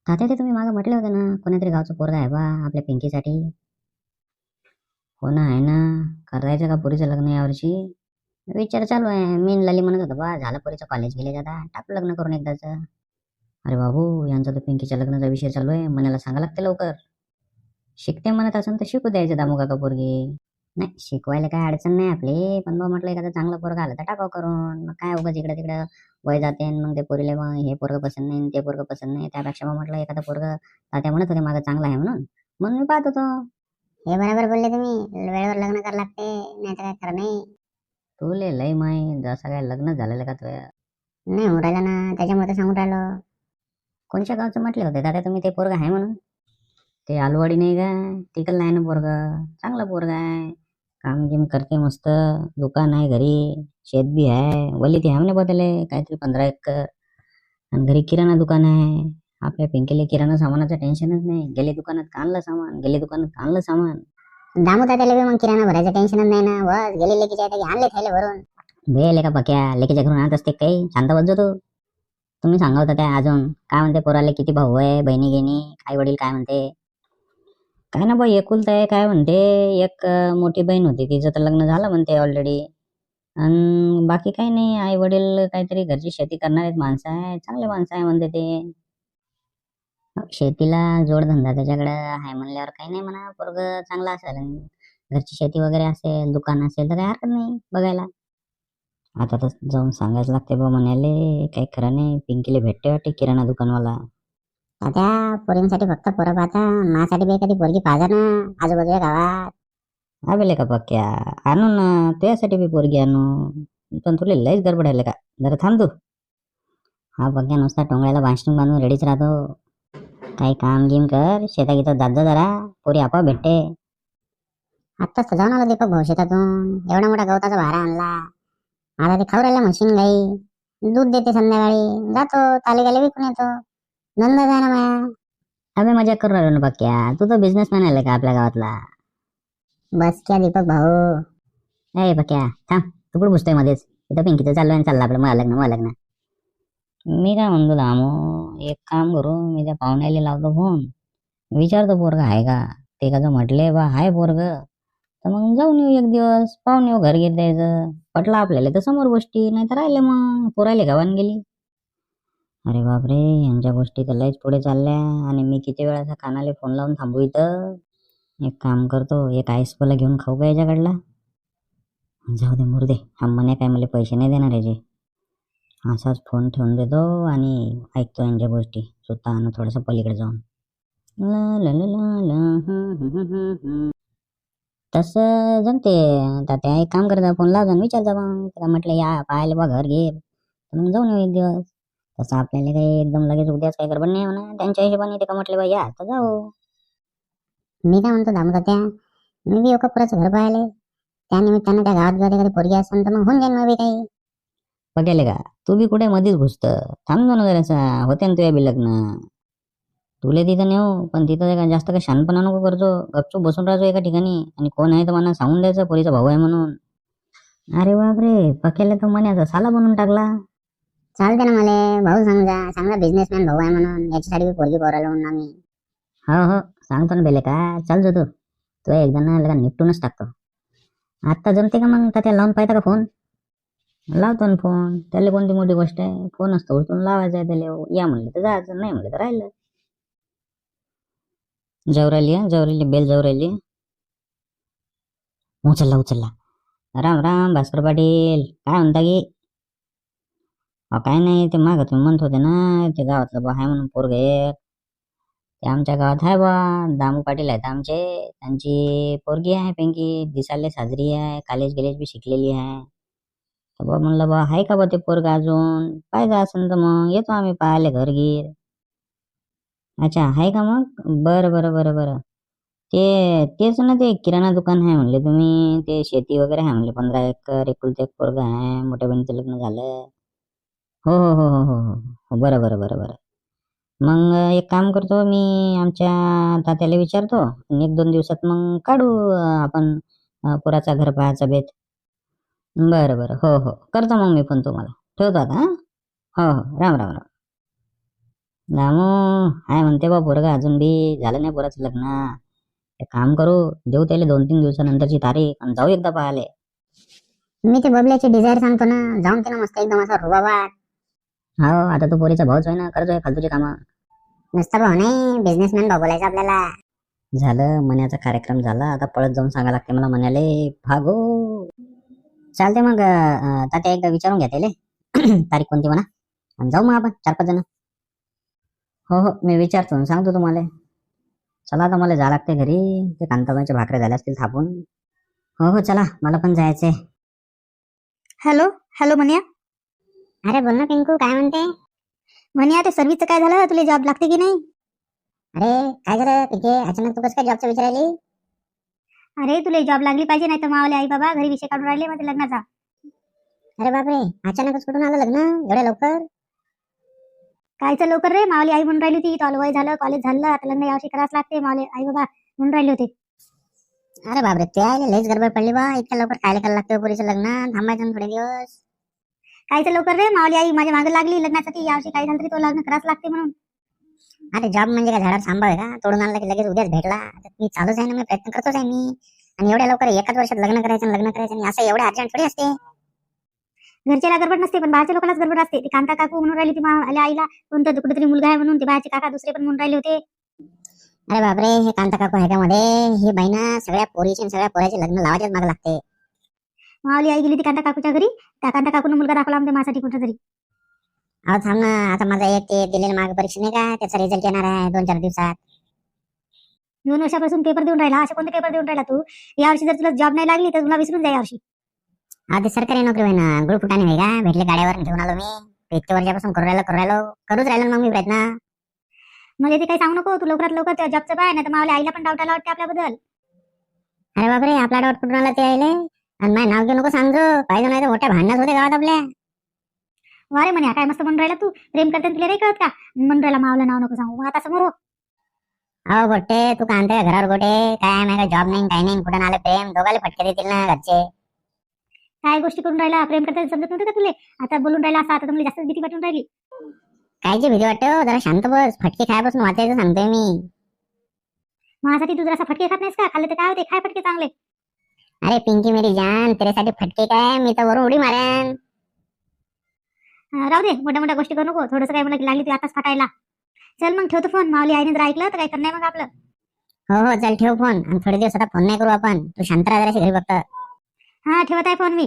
तात्या ते तुम्ही मागं म्हटले होते ना कोणीतरी गावचं पोरगा आहे बा आपल्या पिंकीसाठी. हो ना, आहे ना. करायचं का पोरीचं लग्न यावर्षी? विचार चालू आहे. मी न लली म्हणत होतो बा झालं पोरीचं कॉलेज गेले आता टाकू लग्न करून एकदाच. अरे बाबू, यांचा तर पिंकीच्या लग्नाचा विषय चालू आहे, मनाला सांगा लागते लवकर. शिकते म्हणत असेल तर शिकू द्यायचं दामू काका पोरगी. नाही, शिकवायला काय अडचण नाही आपली, पण बा म्हटलं एखादं चांगलं पोरग आलं तर टाकाव करून. मग काय उगाच इकडे तिकडे वय जाते न मग ते पोरीले मग हे पोरग पसंत नाही न ते पोरग पसंत नाही. त्यापेक्षा मग म्हटलं एखादं पोरग तात्या म्हणत होते मागं चांगलं आहे म्हणून मी पाहत होतो. हे बरोबर बोलले तुम्ही. वेळेवर लग्न करावं लागते, नाही तर काय खरं नाही. तुले लय माय जसं काय लग्न झालेलं का तुझ्या? नाही होऊन राहिलं ना, त्याच्यामुळे तर सांगून राहिलो. कोणत्या गावचं म्हटले होते दादा तुम्ही ते पोरग आहे म्हणून? ते आलूवाडी नाही का, तिकडलं आहे ना पोरग. चांगलं पोरग आहे, काम गिम करते मस्त. दुकान आहे घरी, शेत बी आहे, वली ती आहे बदले काहीतरी 15 एकर. आणि घरी किराणा दुकान आहे. आपल्या पिंकीला किराणा सामानाचं टेन्शनच नाही. गेले दुकानात का आणलं सामान, गेले दुकानात का आणलं सामान. दामू तात्याला बी मग किराणा भरायचं टेन्शनच नाही ना. बस गेले लेकीच्या की आणले थैले भरून. बे लेका पक्या लेकीच्या घरून आणत असते काही, शांत बसजो तू. तुम्ही सांगा होता त्या अजून काय म्हणते पोराले किती भाऊ आहे, बहिणी गेणी, आई वडील काय म्हणते? काय ना बाई एकुलता आहे काय म्हणते. एक मोठी बहीण होती तिचं तर लग्न झालं म्हणते ऑलरेडी. आणि बाकी काही नाही, आई वडील काहीतरी घरची शेती करणारे माणसं आहे, चांगले माणसं आहे म्हणते ते. शेतीला जोडधंदा त्याच्याकडे आहे म्हणल्यावर काही नाही म्हणा, पोरग चांगला असेल आणि घरची शेती वगैरे असेल, दुकान असेल तर काही हरकत नाही बघायला. आता तर जाऊन सांगायचं लागते बा म्हणाले, काही खरं नाही. पिंकीला भेटते वाटते किराणा दुकानवाला. तात्या पोरींसाठी फक्त पोरं पाहता, माझ्यासाठी बी एखादी पोरगी पाहा ना आजूबाजूच्या गावात. आवेले का पक्क्या, आणू ना त्यासाठी बी पोरगी आणू. पण तुला लयच गडबड आहे का, जरा थांब तू. हा पक्क्या नुसता टोंगळ्याला भाषण बांधून रेडीच राहतो. काही काम गिम कर, शेता गीता जात जा जरा, पोरी आपोआप भेटते. आत्ताच तर जाऊन आलो दीपक भाऊ शेतातून. एवढा मोठा गवताचा भारा आणला. आता ते खाऊ राहिला म्हशीन गाई. दूध देते संध्याकाळी, जातो ताले गाले विकून येतो. धंदा आहे ना माया. आम्ही मजा करू राहिलो ना पक्क्या, तू तर बिझनेसमॅन आहे का आपल्या गावातला. बस क्या दीपक भाऊ. ए पक्क्या थांब, तू कुठं पुसतोय मध्येच. इथं पिंकीचं चाललं आणि चाललं आपलं मला लग्न मला लग्न. मी काय म्हणतो दामो, एक काम करू, मी त्या पाहुण्याला लावतो फोन, विचारतो पोरग आहे का. ते का जर म्हटले बा हाय पोरग तर मग जाऊन येऊ एक दिवस, पाहून येऊ घर घेत द्यायचं. पटलं आपल्याला तर समोर गोष्टी, नाही तर राहिले मग पोरायले गावान गेली. अरे बापरे, यांच्या गोष्टी तर लयच पुढे चालल्या. आणि मी किती वेळाचा कानाले फोन लावून थांबू इथं. एक काम करतो, एक आईसपोला घेऊन खाऊ का याच्याकडला. जाऊ दे मुर्दे, हा म्हणे काय मला पैसे नाही देणार याचे. असाच फोन ठेवून देतो आणि ऐकतो यांच्या गोष्टी स्वतः थोडंसं पलीकडे जाऊन. ला ला ला ला ला, तसं जमते. त्या एक काम करता, फोन लावजा विचारता मग त्याला म्हटलं या पाहायला बा घर घे, मग जाऊन येऊ एक दिवस. तसं आपल्याला काही एकदम लगेच उद्याच काही गडबड नाही म्हणा. त्यांच्या हिशोबाने ते का म्हटले बा या तर जाऊ. मी काय म्हणतो दामू तात्या, मी बी एका पुराचं घर पाहिले. त्या निमित्तानं त्या गावात जर एखादी पोरगी असेल तर मग होऊन जाईन मग बी काही. बघायला का तू बी कुठे मध्येच घुसत. थांब ना जरासा, होते ना तुझ्या बी लग्न. तुला तिथं नेऊ, पण तिथं काय जास्त काही शानपणा नको करतो. गपचूप बसून राहायचो एका ठिकाणी, आणि कोण आहे तर मला सांगून द्यायचं पोरीचा भाऊ आहे म्हणून. अरे बापरे, पक्याला तर मण्याचा साला बनवून टाकला. चालते ना मला भाऊ, समजा चांगला बिझनेसमॅन भाऊ आहे म्हणून याच्यासाठी बी पोरगी पोरायला म्हणून आम्ही. हो हो, सांगतो ना बेले का, चाल जो तू. तू एकदा ना लगा निपटूनच टाकतो. आत्ता जमते का मग त्याला लावून पाहिजे का फोन? लावतो ना फोन, त्याला कोणती मोठी गोष्ट आहे. फोन असतो उचलून लावायचा आहे त्याला. या म्हणलं तर जायचं, नाही म्हणलं तर राहिलं. जवराली जवराली बेल जवराली. उचलला उचलला. राम राम भास्कर पाटील, काय म्हणता की? काय नाही, ते मागं तुम्ही म्हणत होते ना ते गावातलं बा आहे म्हणून पोरग एक. ते आमच्या गावात आहे बा, दामू पाटील आहेत आमचे. त्यांची पोरगी आहे पिंकी, दिसाले साजरी आहे, कॉलेज गिलेज बी शिकलेली आहे. तर बा म्हणलं बा आहे का बा ते पोरग अजून, पाहिजे असेल तर मग येतो आम्ही पाहायला घर गीर. अच्छा आहे का मग, बरं बरं बरं बरं. तेच ना, ते किराणा दुकान आहे म्हणले तुम्ही, ते शेती वगैरे आहे म्हणले 15 एकर, एकुलते एक पोरग आहे, मोठ्या बहिणीचं लग्न झालं. हो हो हो हो हो हो हो, बरं बरं बरं बरं. मग एक काम करतो मी, आमच्या तात्याला विचारतो आणि 1-2 दिवसात मग काढू आपण पोराचा घर पाहायचा बेत. बरं बरं, हो हो करतो मग मी फोन तुम्हाला. ठेवतो आता. हां, हो हो, राम राम राम. रामू हाय म्हणते बा पोरगा अजून बी झालं नाही पोराचं लग्न. एक काम करू, देऊ त्याला 2-3 दिवसानंतरची तारीख आणि जाऊ एकदा पाहाले. मी ते बबल्याची डिझायर सांगतो ना, जाऊन ते ना मस्त एकदम असा रुबाबात. हो आता तो पोरीचा भाऊच आहे ना, करतोय फालतूची कामं. नुसतं भाऊ नाही, बिझनेसमॅन भाऊ बोलायचं आपल्याला. झालं मन्याचा कार्यक्रम झाला, आता पळत जाऊन सांगा लागते मला मन्याले भागो. चालते मग तात्या एकदा विचारून घ्या त्याले तारीख कोणती म्हणा आणि जाऊ मग आपण 4-5 जण. हो हो मी विचारतो आणि सांगतो तुम्हाला. चला आता मला जा लागते घरी, ते कांताबाईच्या भाकऱ्या झाल्या असतील थापून. हो हो चला मला पण जायचंय. हॅलो हॅलो मनिया. अरे बोल ना पिंकू, काय म्हणते? मनिया ते सर्व्हिसचं काय झालं, तुला जॉब लागते की नाही? अरे काय झालं पिके, अचानक तू कसं काय जॉबचं विचारायली? अरे तुला जॉब लागली पाहिजे, नाही तर मावले आई बाबा घरी विषय काढून राहिले मध्ये लग्नाचा. अरे बापरे, अचानकच कुठून आलं लग्न एवढ्या लवकर? कायचं लवकर रे, मावली आई म्हणून राहिली होती, तो वय झालं, कॉलेज झालं, आता लग्न यावर्षी करावंच लागते. मावले आई बाबा म्हणून राहिले होते. अरे बापरे, ते आहे लयच गडबड पडली बा. इतक्या लवकर काय करायला लागतं पुरीचं लग्न? थांबायचं ना थोडे दिवस. कायचं लवकर रे, मावली आई माझ्या मागे लागली लग्नासाठी, यावर्षी काही झालं तरी तो लग्न करावंच लागते म्हणून. अरे जॉब म्हणजे काय झाडावर सांभाळ आहे का? तोडून आणला की लगेच उद्याच भेटला? आता मी चालूच आहे ना, मी प्रयत्न करतोच आहे मी. आणि एवढ्या लवकर एकाच वर्षात लग्न करायचं आणि असं एवढं अर्जंट थोडी असते. घरच्याला गडबड नसते, पण बाहेरच्या लोकांनाच गडबड असते. ती कांता काकू म्हणून राहिली ती मावल्या आईला, कोणतं कुठेतरी मुलगा आहे म्हणून, ते बाहेरचे काका दुसरे पण म्हणून राहिले होते. अरे बापरे, हे कांता काकू ह्याच्यामध्ये ही बाईना सगळ्या पोरीचे आणि सगळ्या पोराचे लग्न लावायच्याच मागे लागते. मावली आई गेली ती कांता काकूच्या घरी, त्या कांता काकून मुलगा दाखवला म्हणजे माझ्यासाठी कुठेतरी. अहो थांब ना, आता माझा एक ते दिलेला मार्ग परीक्षा नाही का, त्याचा रिझल्ट येणार आहे 2-4 दिवसात. 2 वर्षापासून पेपर देऊन राहिला, असे कोणते पेपर देऊन राहिला तू? यावर्षी जर तुला जॉब नाही लागली तर तुला विसरून जा यावर्षी. अहो ते सरकारी नोकरी होय ना, गुळफुटाने होय का, भेटले गाड्यावर घेऊन आलो मी. इतक्या वर्षापासून करूच राहिलो मग मी प्रयत्न. मला ते काही सांगू नको, तू लवकरात लवकर त्या जॉबचं पाय, नाही तर मावल्या आईला पण डाऊट आला वाटते आपल्याबद्दल. अरे बापरे, आपला डाऊट कुठून आला ते आले? आणि माझं नाव घेऊ नको सांगतो, पाहिजे नाही तर मोठ्या भांडणात होते गावात आपल्या. वारे म्हणे काय मस्त म्हणून राहिला तू, प्रेम करते तुला नाही कळत का? म्हणून राहिला मावलं नाव नको सांगू, मग आता समोर हो. अहो गोटे, तू का आणते घरावर गोटे? काय नाही जॉब नाही काही नाही, कुठून आलं प्रेम? दोघाले फटके देतील ना घरचे. काय गोष्टी करून राहिला, प्रेम करते समजत नव्हते का तुले? आता बोलून राहिला असं, आता तुम्हाला जास्त भीती वाटून राहिली. कायची भीती वाटते हो? जरा शांत बस, फटके खायपासून वाचायचं सांगतोय मी. माझ्यासाठी तू जरा फटके खात नाहीस का? खाल्ले तर काय होते, खाय फटके चांगले. अरे पिंकी मेरी जान, तेऱ्यासाठी फटके काय, मी तर वरून उडी मारेन. राहू दे, मोठ्या मोठ्या गोष्टी करू नको, थोडंसं काय मला लागली ती आताच फाटायला. चल मग ठेवतो फोन, मावली आईने जर ऐकलं तर काही करणार नाही मग आपलं. हो हो चल ठेव फोन, आणि थोडे दिवस आता फोन नाही करू आपण. तू शांत राहा जराशी घरी फक्त. हा ठेवत आहे फोन मी.